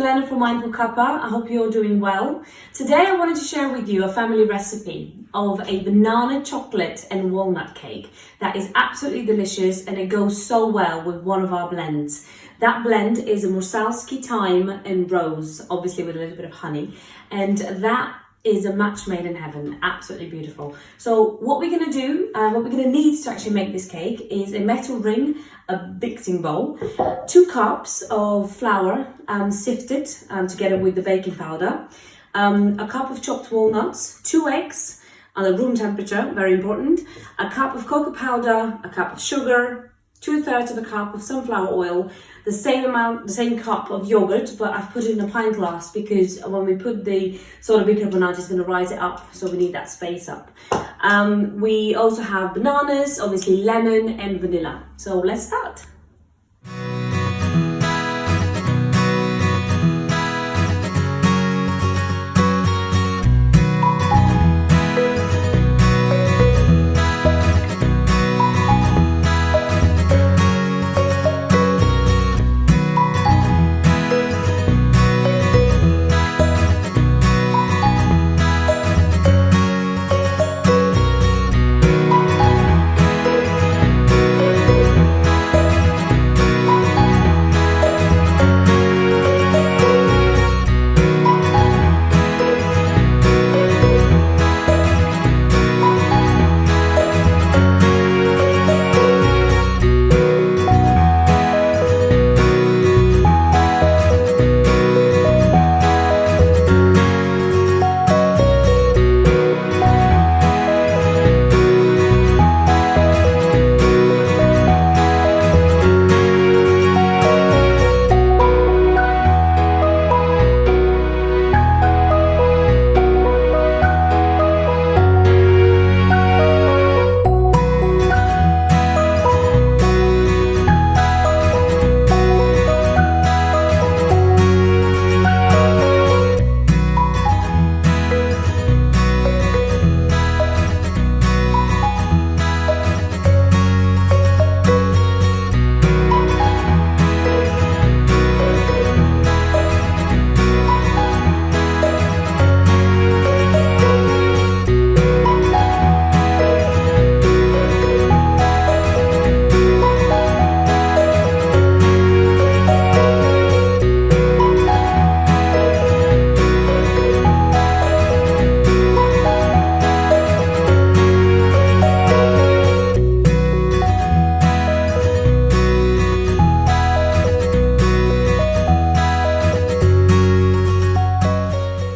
Elena from Mindful Cuppa. I hope you're doing well. Today I wanted to share with you a family recipe of a banana chocolate and walnut cake that is absolutely delicious, and it goes so well with one of our blends. That blend is a Mursalski, Thyme and Rose, obviously with a little bit of honey, and that is a match made in heaven. Absolutely beautiful. So what we're going to do, what we're going to need to actually make this cake is a metal ring, a mixing bowl, 2 cups of flour sifted together with the baking powder, a cup of chopped walnuts, 2 eggs at room temperature, very important, a cup of cocoa powder, a cup of sugar, 2/3 of a cup of sunflower oil, the same cup of yogurt, but I've put it in a pint glass because when we put the soda bicarbonate, it's going to rise it up, so we need that space up. We also have bananas, obviously lemon and vanilla. So let's start.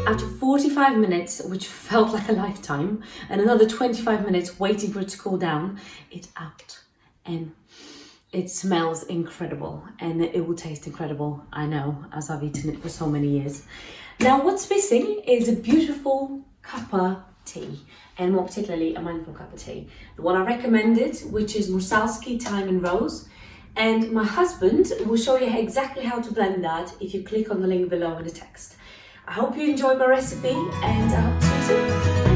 After 45 minutes, which felt like a lifetime, and another 25 minutes waiting for it to cool down, it's out. And it smells incredible, and it will taste incredible, I know, as I've eaten it for so many years. Now, what's missing is a beautiful cuppa tea, and more particularly a mindful cuppa tea. The one I recommended, which is Mursalski, Thyme and Rose. And my husband will show you exactly how to blend that if you click on the link below in the text. I hope you enjoyed my recipe, and I hope to see you soon.